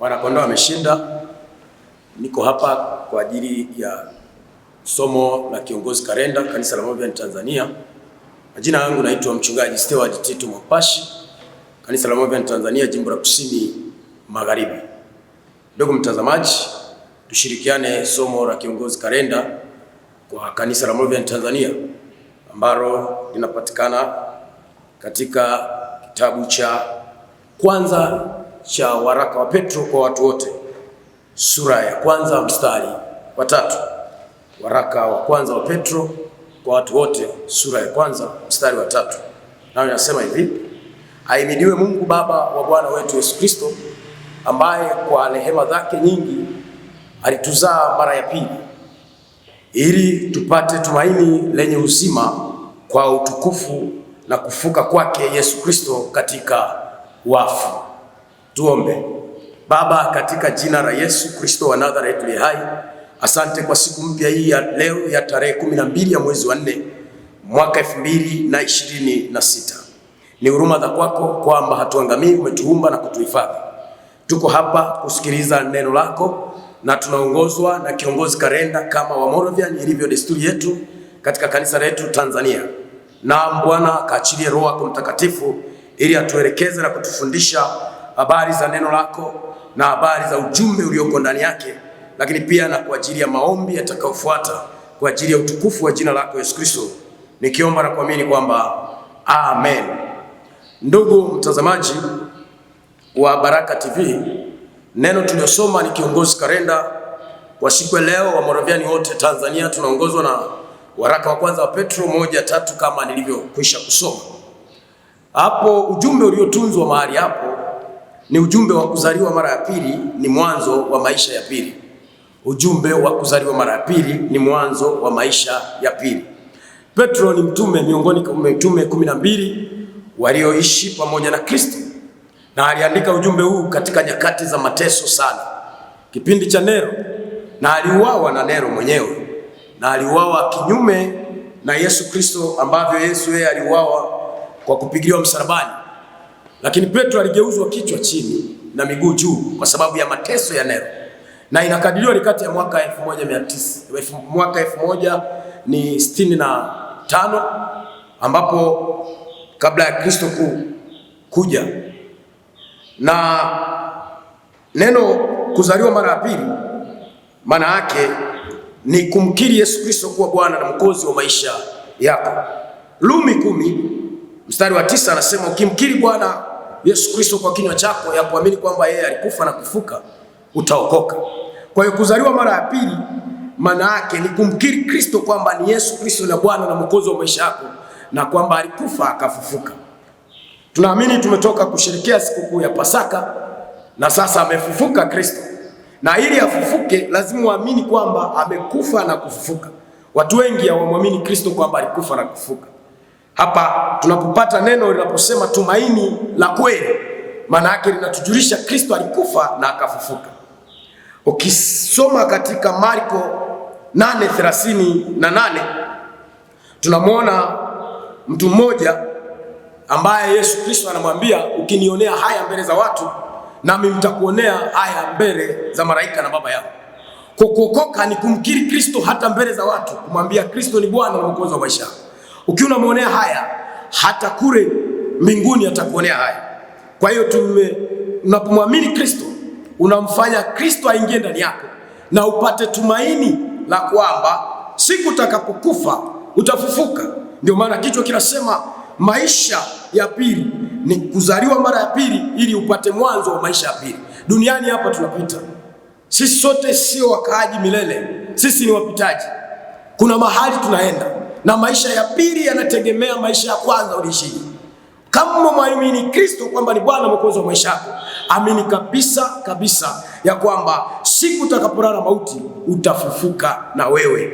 Mwanakondoo ameshinda. Niko hapa kwa ajili ya somo la Kiongozi Karenda, Kanisa la Moravian Tanzania. Majina yangu naitwa Mchungaji Stewart Tito Mwapashi, Kanisa la Moravian Tanzania, Jimbo la Kusini Magharibi. Ndugu mtazamaji, tushirikiane somo la Kiongozi Karenda kwa Kanisa la Moravian Tanzania ambalo linapatikana katika kitabu cha kwanza cha waraka wa Petro kwa watu wote, sura ya kwanza mstari wa 3. Waraka wa kwanza wa Petro kwa watu wote, sura ya kwanza mstari wa 3. Nao inasema hivi: Ahimidiwe Mungu Baba wa Bwana wetu Yesu Kristo, ambaye kwa rehema zake nyingi alituzaa mara ya pili, ili tupate tumaini lenye uzima kwa utukufu na kufuka kwake Yesu Kristo katika wafu. Tuombe. Baba, katika jina la Yesu Kristo wa Nazareti aliye hai, asante kwa siku mpya hii ya leo ya tarehe 12 ya mwezi wa 4 mwaka 2026. Ni huruma za kwako kwamba hatuangamii, umetuumba na kutuhifadhi. Tuko hapa kusikiliza neno lako na tunaongozwa na Kiongozi Karenda kama wa Moravian ilivyo desturi yetu katika kanisa letu Tanzania. Na Bwana kaachilie Roho yako Mtakatifu ili atuelekeze na kutufundisha habari za neno lako na habari za ujumbe ulioko ndani yake, lakini pia na kwa ajili ya maombi yatakayofuata kwa ajili ya utukufu wa jina lako Yesu Kristo, nikiomba na kuamini kwamba amen. Ndugu mtazamaji wa Baraka TV, neno tuliosoma ni Kiongozi Karenda kwa siku ya leo. Wa Moravian wote Tanzania tunaongozwa na waraka wa kwanza wa Petro 1:3 kama nilivyokwisha kusoma hapo. Ujumbe uliotunzwa mahali hapo ni ujumbe wa kuzaliwa mara ya pili, ni mwanzo wa maisha ya pili. Ujumbe wa kuzaliwa mara ya pili ni mwanzo wa maisha ya pili. Petro ni mtume miongoni mwa mitume 12 walioishi pamoja na Kristo, na aliandika ujumbe huu katika nyakati za mateso sana, kipindi cha Nero, na aliuawa na Nero mwenyewe, na aliuawa kinyume na Yesu Kristo, ambavyo Yesu yeye aliuawa kwa kupigiliwa msalabani. Lakini Petro aligeuzwa kichwa chini na miguu juu kwa sababu ya mateso ya Nero, na inakadiriwa ni kati ya mwaka 1065 ambapo kabla ya Kristo kuja. Na neno kuzaliwa mara ya pili maana yake ni kumkiri Yesu Kristo kuwa Bwana na Mwokozi wa maisha yako. Rumi 10 mstari wa 9 anasema, ukimkiri Bwana Yesu Kristo kwa kinywa chako ya kuamini kwamba yeye alikufa na kufuka, utaokoka. Kwa hiyo kuzaliwa mara ya pili maana yake ni kumkiri Kristo kwamba ni Yesu Kristo na Bwana na Mwokozi wa maisha yako, na kwamba alikufa akafufuka. Tunaamini tumetoka kusherehekea sikukuu ya Pasaka na sasa amefufuka Kristo, na ili afufuke lazima uamini kwamba amekufa na kufufuka. Watu wengi hawamwamini Kristo kwamba alikufa na kufufuka. Hapa tunapopata neno linaposema tumaini la kweli, maana yake linatujulisha Kristo alikufa na akafufuka. Ukisoma katika Marko 8:38 tunamwona mtu mmoja ambaye Yesu Kristo anamwambia, ukinionea haya mbele za watu, nami mtakuonea haya mbele za malaika na Baba yao. Kuokoka ni kumkiri Kristo hata mbele za watu, kumwambia Kristo ni Bwana na Mwokozi wa maisha yako. Ukiwa unamwonea haya, hata kule mbinguni atakuonea haya. Kwa hiyo unapomwamini Kristo, unamfanya Kristo aingie ndani yako na upate tumaini la kwamba siku utakapokufa utafufuka. Ndio maana kichwa kinasema maisha ya pili ni kuzaliwa mara ya pili, ili upate mwanzo wa maisha ya pili. Duniani hapa tunapita, sisi sote sio wakaaji milele, sisi ni wapitaji. Kuna mahali tunaenda, na maisha ya pili yanategemea maisha ya kwanza uliishi. Kama mwamini Kristo kwamba ni Bwana Mwokozi wa maisha yako, amini kabisa kabisa ya kwamba siku utakapolala mauti utafufuka na wewe.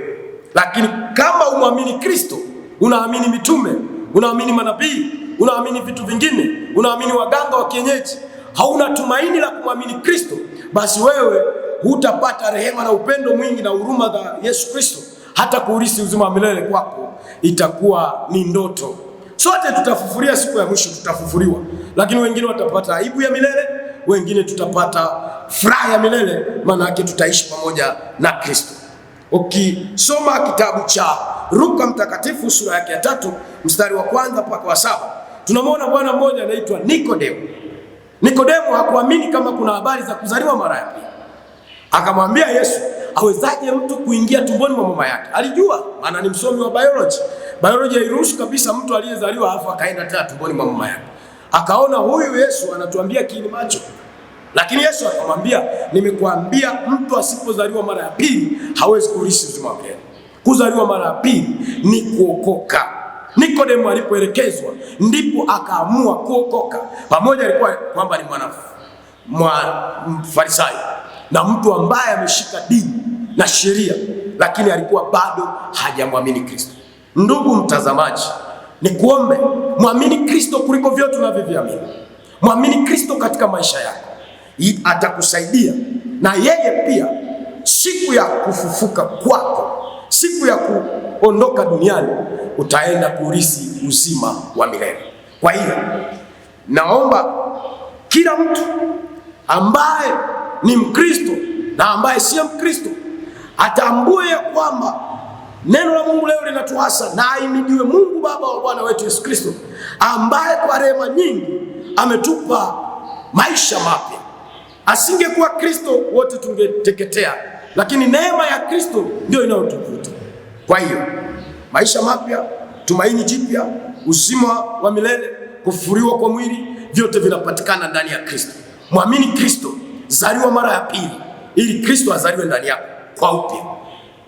Lakini kama umwamini Kristo, unaamini mitume, unaamini manabii, unaamini vitu vingine, unaamini waganga wa kienyeji, hauna tumaini la kumwamini Kristo, basi wewe hutapata rehema na upendo mwingi na huruma za Yesu Kristo. Hata kuurithi uzima wa milele kwako itakuwa ni ndoto. Sote tutafufulia siku ya mwisho, tutafufuliwa, lakini wengine watapata aibu ya milele, wengine tutapata furaha ya milele, maana yake tutaishi pamoja na Kristo. Ukisoma kitabu cha Luka Mtakatifu sura yake ya 3 mstari wa 1 mpaka wa 7, tunamwona bwana mmoja anaitwa Nikodemo. Nikodemo hakuamini kama kuna habari za kuzaliwa mara ya pili. Akamwambia Yesu, awezaje mtu kuingia tumboni mwa mama yake? Alijua, maana ni msomi wa biology. Biology hairuhusu kabisa mtu aliyezaliwa afa akaenda tena tumboni mwa mama yake. Akaona huyu Yesu anatuambia kiini macho. Lakini Yesu akamwambia, nimekuambia mtu asipozaliwa mara ya pili hawezi kurithi uzima wa milele. Kuzaliwa mara ya pili ni kuokoka. Nikodemo alipoelekezwa ndipo akaamua kuokoka. Pamoja alikuwa kwamba ni Mfarisayo na mtu ambaye ameshika dini na sheria, lakini alikuwa bado hajamwamini Kristo. Ndugu mtazamaji, ni kuombe muamini Kristo kuliko vyote unavyoviamini. Muamini Kristo katika maisha yako. Atakusaidia na yeye pia siku ya kufufuka kwako, siku ya kuondoka duniani, utaenda kurithi uzima wa milele. Kwa hiyo naomba kila mtu ambaye ni Mkristo na ambaye si Mkristo atambue ya kwamba neno la Mungu leo linatuasa, na ahimidiwe Mungu Baba wa Bwana wetu Yesu Kristo, ambaye kwa rehema nyingi ametupa maisha mapya. Asingekuwa Kristo wote tungeteketea, lakini neema ya Kristo ndio inayotuvuta. Kwa hiyo maisha mapya, tumaini jipya, uzima wa milele, kufufuliwa kwa mwili, vyote vinapatikana ndani ya Kristo. Muamini Kristo, zaliwa mara ya pili ili Kristo azaliwe ndani yako kwa upya.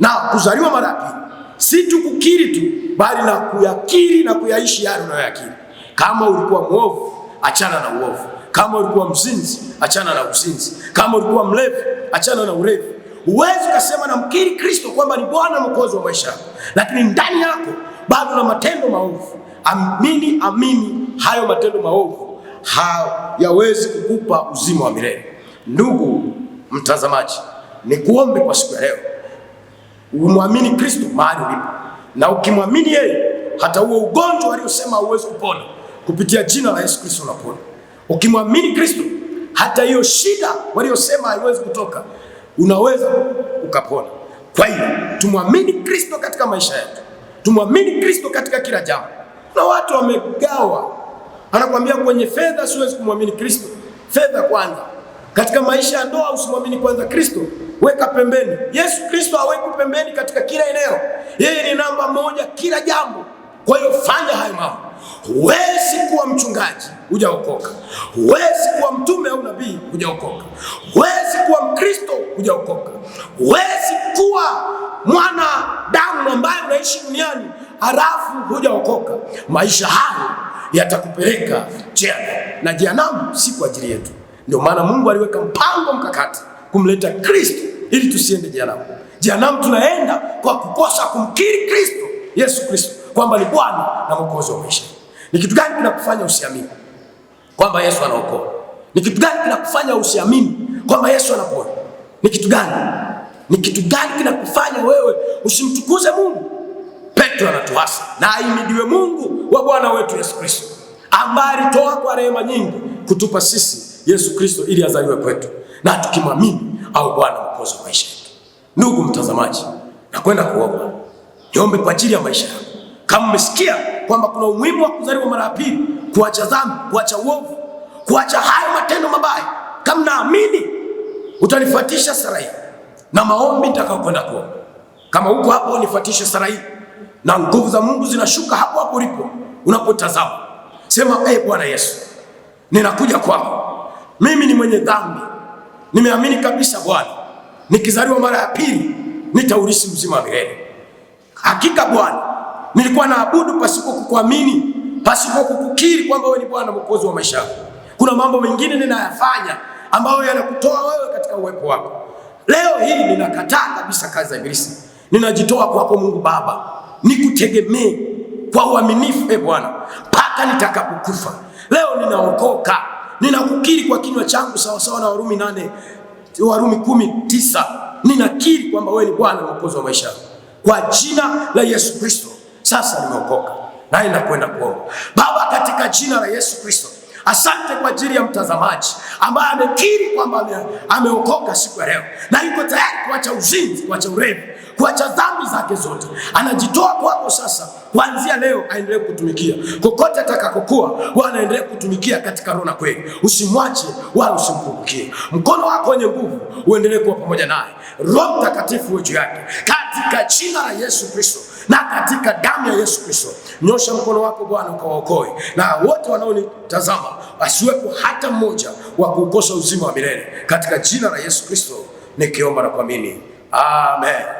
Na kuzaliwa mara ya pili si tu kukiri tu, bali na kuyakiri na kuyaishi yale unayoyakiri. Kama ulikuwa mwovu, achana na uovu. Kama ulikuwa mzinzi, achana na uzinzi. Kama ulikuwa mlevi, achana na ulevi. Huwezi kusema na mkiri Kristo kwamba ni Bwana Mwokozi wa maisha yako, lakini ndani yako bado na matendo maovu. Amini hayo matendo maovu hayawezi kukupa uzima wa milele. Ndugu mtazamaji, ni kuombe kwa siku ya leo umwamini Kristo mahali ulipo, na ukimwamini yeye, hata huo ugonjwa aliosema hauwezi kupona, kupitia jina la Yesu Kristo unapona. Ukimwamini Kristo, hata hiyo shida waliosema haiwezi kutoka, unaweza ukapona. Kwa hiyo tumwamini Kristo katika maisha yetu, tumwamini Kristo katika kila jambo. Na watu wamegawa, anakuambia kwenye fedha siwezi kumwamini Kristo. Fedha kwanza. Katika maisha ya ndoa usimwamini kwanza Kristo, weka pembeni. Yesu Kristo haweki pembeni katika kila eneo. Yeye ni namba 1 kila jambo. Kwa hiyo fanya hayo mambo. Huwezi kuwa mchungaji hujaokoka. Huwezi kuwa mtume au nabii hujaokoka. Huwezi kuwa Mkristo hujaokoka. Huwezi kuwa mwana damu ambaye unaishi duniani halafu hujaokoka. Maisha hayo yatakupeleka jehanamu, na jehanamu si kwa ajili yetu. Ndio maana Mungu aliweka mpango mkakati kumleta Kristo ili tusiende jehanamu. Jehanamu tunaenda kwa kukosa kumkiri Kristo, Yesu Kristo, kwamba ni Bwana na Mwokozi wa maisha. Ni kitu gani kinakufanya usiamini kwamba Yesu anaokoa? Ni kitu gani kinakufanya usiamini kwamba Yesu anaponya? Ni kitu gani? Ni kitu gani kinakufanya wewe usimtukuze Mungu? Petro anatuasa, na ahimidiwe Mungu wa Bwana wetu Yesu Kristo, ambaye alitoa kwa rehema nyingi kutupa sisi Yesu Kristo ili azaliwe kwetu, na tukimwamini au Bwana Mwokozi wa maisha yetu. Ndugu mtazamaji, nakwenda kuomba. Niombe kwa ajili ya maisha yako. Kama umesikia kwamba kuna umuhimu wa kuzaliwa mara ya pili, kuacha dhambi, kuacha uovu, kuacha hayo matendo mabaya, kama naamini utanifuatisha sala hii na maombi nitakayokwenda kuomba. Kama uko hapo unifuatishe sala hii, na nguvu za Mungu zinashuka hapo hapo ulipo. Unapotazama sema, Bwana Yesu, ninakuja kwako. Mimi ni mwenye dhambi. Nimeamini kabisa Bwana, nikizaliwa mara ya pili nitaurithi uzima wa milele. Hakika Bwana, nilikuwa naabudu pasipo kukuamini, pasipo kukukiri kwamba wewe ni Bwana Mwokozi wa maisha yangu. Kuna mambo mengine ninayafanya ambayo yanakutoa wewe katika uwepo wako. Leo hii ninakataa kabisa kazi za ibilisi. Ninajitoa kwako Mungu Baba, nikutegemee kwa uaminifu Bwana mpaka nitakapokufa. Leo ninaokoka, ninakukiri kwa kinywa changu sawa sawa na Warumi 10:9. Ninakiri kwamba wewe ni Bwana Mwokozi wa maisha yangu. Kwa jina la Yesu Kristo sasa nimeokoka, naenda kwenda kuomba. Baba, katika jina la Yesu Kristo, Asante kwa ajili ya mtazamaji ambaye amekiri kwamba ameokoka siku ya leo na yuko tayari kuacha uzinzi, kuacha urevi, kuacha dhambi zake zote. Anajitoa kwako sasa. Kuanzia leo aendelee kutumikia kokote atakakokuwa, anaendelee kutumikia katika roho na kweli. Usimwache wala usimpungukie. Mkono wako wenye nguvu uendelee kuwa pamoja naye. Roho Mtakatifu uwe juu yake katika jina la Yesu Kristo na katika damu ya Yesu Kristo. Nyosha mkono wako Bwana ukawaokoe, na wote wanaonitazama asiwepo hata mmoja wa kuukosa uzima wa milele, katika jina la Yesu Kristo nikiomba na kuamini, amen.